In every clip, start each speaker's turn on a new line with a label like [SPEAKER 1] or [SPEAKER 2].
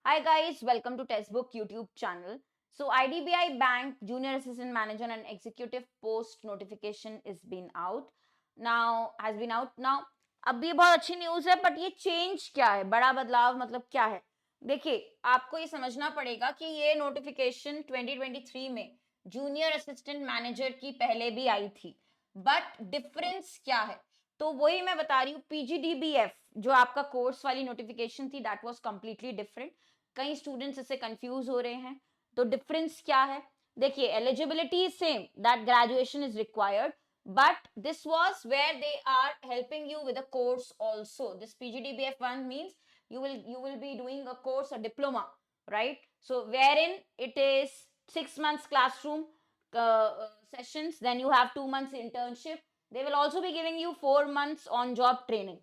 [SPEAKER 1] Hi guys, welcome to Textbook YouTube channel. So IDBI Bank Junior Assistant Manager and Executive Post notification is been out. Has been out now. अब ये बहुत अच्छी news है but ये change क्या है, बड़ा बदलाव मतलब क्या है? देखिए, आपको ये समझना पड़ेगा कि ये नोटिफिकेशन 2023 में जूनियर असिस्टेंट मैनेजर की पहले भी आई थी, बट डिफरेंस क्या है? तो वही मैं बता रही हूँ, पीजीडीबीएफ जो आपका कोर्स वाली नोटिफिकेशन थी दैट वाज कंप्लीटली डिफरेंट. कई स्टूडेंट्स इससे कंफ्यूज हो रहे हैं. तो डिफरेंस क्या है? देखिए, eligibility is same, that graduation is required, but this was where they are helping you with a course also. This pgdbf one means you will be doing a course, a diploma, right? So wherein it is 6 months classroom sessions, then you have 2 months internship. They will also be giving you 4 months on job training,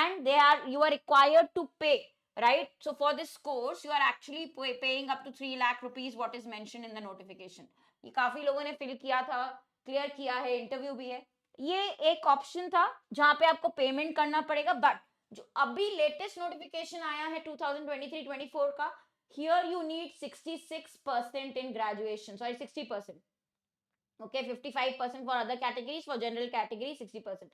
[SPEAKER 1] and you are required to pay, right? So for this course you are actually paying up to 3 lakh rupees, what is mentioned in the notification. ये काफी लोगों ने fill किया था, clear किया है, interview भी है. ये एक ऑप्शन था जहां पे आपको पेमेंट करना पड़ेगा, बट जो अभी लेटेस्ट नोटिफिकेशन आया है 2023-24 का, here you need 66% in graduation, sorry 60%. Okay, 55% for other categories, for general category 60%.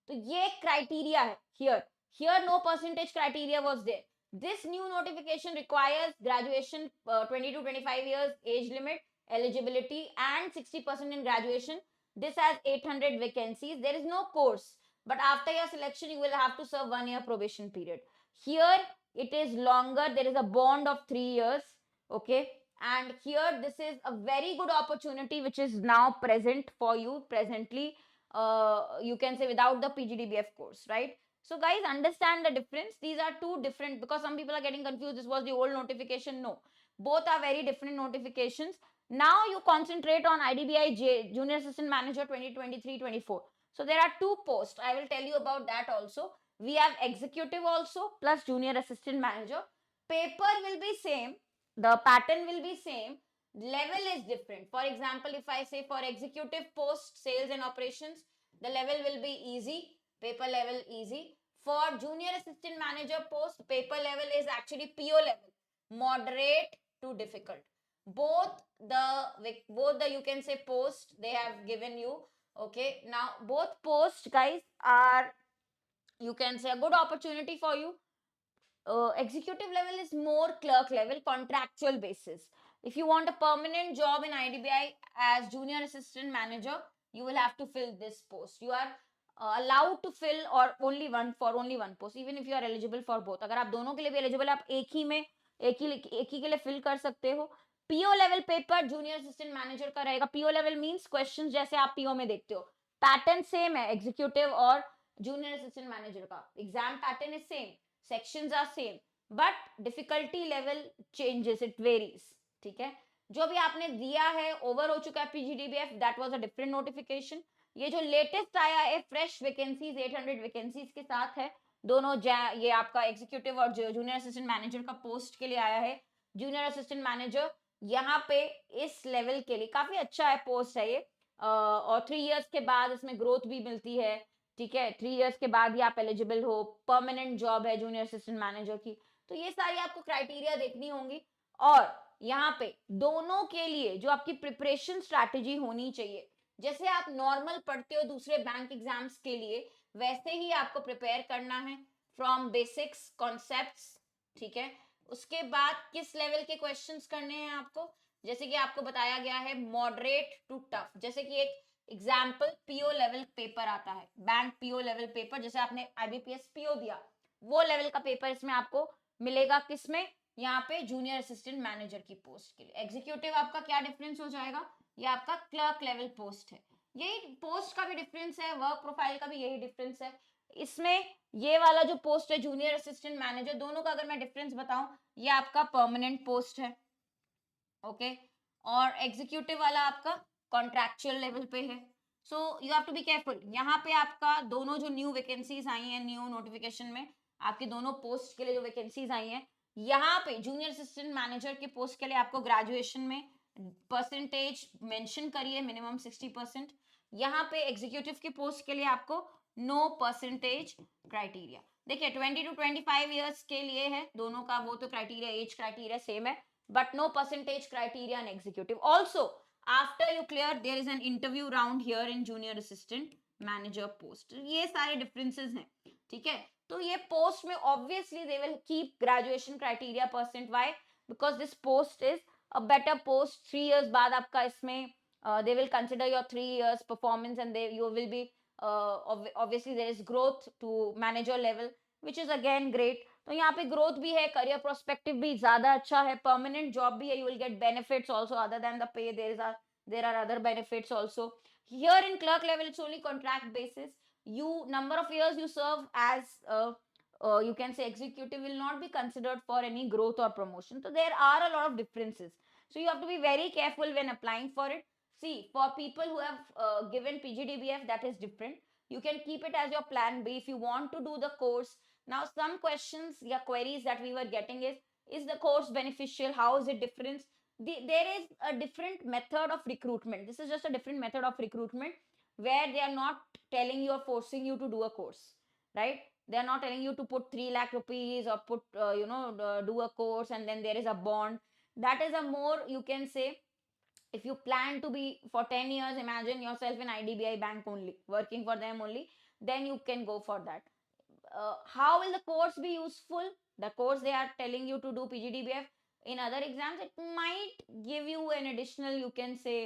[SPEAKER 1] तो ये क्राइटेरिया है here. Here no percentage criteria was there. This new notification requires graduation, 20 to 25 years age limit, eligibility, and 60% in graduation. This has 800 vacancies. There is no course, but after your selection, you will have to serve 1 year probation period. Here, it is longer. There is a bond of 3 years. Okay, and here this is a very good opportunity which is now present for you presently. You can say without the pgdbf course, right? So guys, understand the difference. These are two different, because some people are getting confused, this was the old notification. No, both are very different notifications. Now you concentrate on idbi junior assistant manager 2023-24. So there are two posts, I will tell you about that also. We have executive also plus junior assistant manager. Paper will be same, the pattern will be same, level is different. For example, if I say for executive post sales and operations, the level will be easy, paper level easy. For junior assistant manager post, paper level is actually PO level, moderate to difficult. Both the you can say post they have given you. Okay, now both posts guys are, you can say, a good opportunity for you. Executive level is more clerk level, contractual basis. If you want a permanent job in IDBI as junior assistant manager, you will have to fill this post. You are allowed to fill or only one post, even if you are eligible for both. अगर आप दोनों के लिए भी eligible है, आप एक ही के लिए fill कर सकते हो. PO level paper junior assistant manager का रहेगा. PO level means questions जैसे आप PO में देखते हो. Pattern same है executive और junior assistant manager का. Exam pattern is same. Sections are same, but difficulty level changes, it varies. ठीक है, जो भी आपने दिया है ओवर हो चुका है PGDBF, that was a different notification. ये जो लेटेस्ट आया है फ्रेश वैकेंसीज 800 वैकेंसीज के साथ है, दोनों ये आपका एग्जीक्यूटिव और जूनियर असिस्टेंट मैनेजर का पोस्ट के लिए आया है. जूनियर असिस्टेंट मैनेजर यहाँ पे इस लेवल के लिए काफी अच्छा है, पोस्ट है ये. और 3 इयर्स के बाद इसमें ग्रोथ भी मिलती है. ठीक है, 3 इयर्स के बाद ही आप एलिजिबल हो, परमानेंट जॉब है जूनियर असिस्टेंट मैनेजर की. तो ये सारी आपको क्राइटेरिया देखनी होंगी. और यहाँ पे दोनों के लिए जो आपकी प्रिपरेशन स्ट्रैटेजी होनी चाहिए, जैसे आप नॉर्मल पढ़ते हो दूसरे बैंक एग्जाम्स के लिए, वैसे ही आपको प्रिपेयर करना है फ्रॉम बेसिक्स कॉन्सेप्ट्स. ठीक है, उसके बाद किस लेवल के क्वेश्चंस करने हैं आपको, जैसे कि आपको बताया गया है मॉडरेट टू टफ. जैसे कि एक एग्जाम्पल पीओ लेवल पेपर आता है, बैंक पीओ लेवल पेपर, जैसे आपने आईबीपीएस पीओ दिया, वो लेवल का पेपर इसमें आपको मिलेगा. किसमें? यहाँ पे जूनियर असिस्टेंट मैनेजर की पोस्ट के लिए. एग्जीक्यूटिव आपका क्या डिफरेंस हो जाएगा, ये आपका क्लर्क लेवल पोस्ट है. यही पोस्ट का भी डिफरेंस है, वर्क प्रोफाइल का भी यही डिफरेंस है. इसमें ये वाला जो पोस्ट है जूनियर असिस्टेंट मैनेजर, दोनों का अगर मैं डिफरेंस बताऊं, ये आपका परमानेंट पोस्ट है. ओके, और एग्जीक्यूटिव वाला आपका कॉन्ट्रैक्चुअल लेवल पे है. So you have to be careful. यहाँ पे आपका दोनों जो न्यू वैकेंसीज आई हैं न्यू नोटिफिकेशन में, आपके दोनों पोस्ट के लिए जो वैकेंसीज आई हैं, यहाँ पे जूनियर असिस्टेंट मैनेजर के पोस्ट के लिए आपको ग्रेजुएशन में परसेंटेज मेंशन करिए, मिनिमम 60%. यहाँ पे एग्जीक्यूटिव के पोस्ट के लिए आपको नो परसेंटेज क्राइटेरिया. देखिए 20 to 25 ईयर्स के लिए है दोनों का, वो तो क्राइटेरिया, एज क्राइटेरिया सेम है, but no percentage criteria in executive. Also after you clear there is an interview round here in junior assistant manager post. ये सारे डिफरेंसेस हैं, ठीक है. तो ये पोस्ट में obviously they will keep graduation criteria percent. Why? Because this post is a better post. 3 years बाद आपका इसमें they will consider your 3 years performance, and they you will be obviously there is growth to manager level, which is again great. तो यहाँ पे growth भी है, career prospective भी ज्यादा अच्छा है, परमानेंट जॉब भी है, you will get benefits also other than the pay. There are other benefits also. Here in clerk level it's only contract basis. You number of years you serve as you can say executive will not be considered for any growth or promotion. So there are a lot of differences, so you have to be very careful when applying for it. See, for people who have given PGDBF, that is different. You can keep it as your plan B if you want to do the course. Now some questions, yeah, queries that we were getting is the course beneficial? How is it different? There is a different method of recruitment. This is just a different method of recruitment where they are not telling you or forcing you to do a course, right? They are not telling you to put 3 lakh rupees or put do a course and then there is a bond. That is a more, you can say, if you plan to be for 10 years, imagine yourself in IDBI bank only, working for them only, then you can go for that. How will the course be useful? The course they are telling you to do PGDBF, in other exams it might give you an additional, you can say,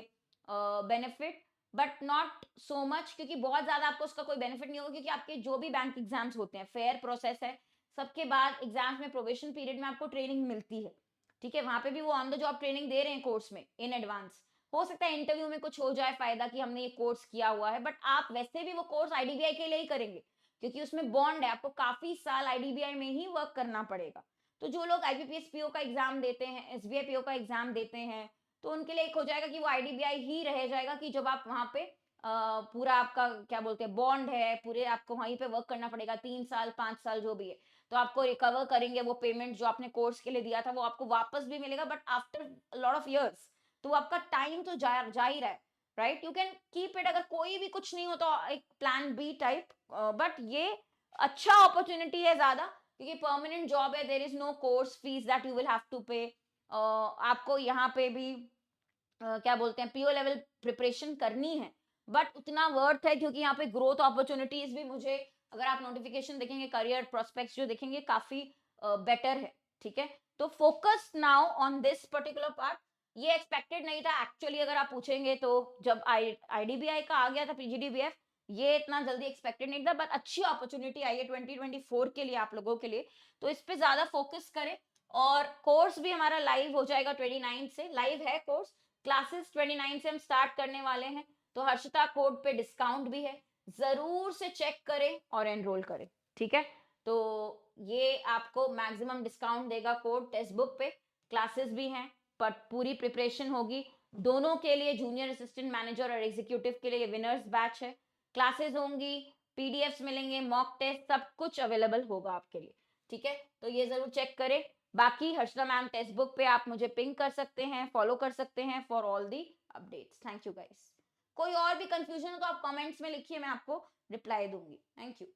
[SPEAKER 1] benefit, but not so much, क्योंकि बहुत ज्यादा आपको उसका कोई benefit नहीं होगा, क्योंकि आपके जो भी बैंक एग्जाम्स होते हैं फेयर प्रोसेस है. सबके बाद एग्जाम्स में प्रोबेशन पीरियड में आपको ट्रेनिंग मिलती है, ठीक है. वहां पे भी वो ऑन द जॉब ट्रेनिंग दे रहे हैं कोर्स में इन एडवांस. हो सकता है इंटरव्यू में कुछ हो जाए फायदा कि हमने ये कोर्स किया हुआ है, बट आप वैसे भी वो कोर्स आईडीबीआई के लिए ही करेंगे, क्योंकि उसमें बॉन्ड है, आपको काफी साल आईडीबीआई में ही वर्क करना पड़ेगा. तो जो लोग आईबीपीएस पीओ का एग्जाम देते हैं, एसबीआई पीओ का एग्जाम देते हैं, तो उनके लिए एक हो जाएगा कि वो आईडीबीआई ही रह जाएगा, कि जब आप वहां पे पूरा आपका क्या बोलते हैं बॉन्ड है, पूरे आपको वहीं पे वर्क करना पड़ेगा 3 साल 5 साल जो भी है, तो आपको रिकवर करेंगे वो पेमेंट जो आपने कोर्स के लिए दिया था, वो आपको वापस भी मिलेगा, but after lot of years. तो आपका टाइम तो जा ही रहा है, right. You can keep it, अगर कोई भी कुछ नहीं हो तो एक प्लान बी टाइप. बट ये अच्छा अपॉर्चुनिटी है ज्यादा, क्योंकि परमानेंट जॉब है, there is no course fees that you will have to pay. आपको यहाँ पे भी क्या बोलते हैं पीओ लेवल प्रिपरेशन करनी है, बट उतना वर्थ है, क्योंकि यहाँ पे ग्रोथ अपॉर्चुनिटीज भी, मुझे अगर आप नोटिफिकेशन देखेंगे, करियर प्रोस्पेक्ट्स जो देखेंगे, काफी बेटर है, ठीक है. तो focus now on this particular part. ये एक्सपेक्टेड नहीं था एक्चुअली, अगर आप पूछेंगे तो जब आईडीबीआई का आ गया था पीजीडीबीएफ, ये इतना जल्दी एक्सपेक्टेड नहीं था, बट अच्छी अपॉर्चुनिटी आई है 2024 के लिए आप लोगों के लिए, तो इस पे ज्यादा फोकस करें. और कोर्स भी हमारा लाइव हो जाएगा 29 से, लाइव है कोर्स. क्लासेस 29 से हम स्टार्ट करने वाले हैं, तो हर्षिता कोड पे डिस्काउंट भी है, जरूर से चेक करें और एनरोल करें, ठीक है. तो ये आपको मैक्सिमम डिस्काउंट देगा कोड टेक्स्ट बुक पे. क्लासेस भी हैं, पर पूरी प्रिपरेशन होगी दोनों के लिए, जूनियर असिस्टेंट मैनेजर और एग्जीक्यूटिव के लिए विनर्स बैच है. क्लासेस होंगी, पीडीएफ्स मिलेंगे, मॉक टेस्ट, सब कुछ अवेलेबल होगा आपके लिए, ठीक है. तो ये जरूर चेक करें. बाकी हर्षिता मैम टेक्स्ट बुक पे आप मुझे पिंग कर सकते हैं, फॉलो कर सकते हैं for all the updates. Thank you guys. कोई और भी कंफ्यूजन हो तो आप कमेंट्स में लिखिए, मैं आपको रिप्लाई दूंगी. Thank you.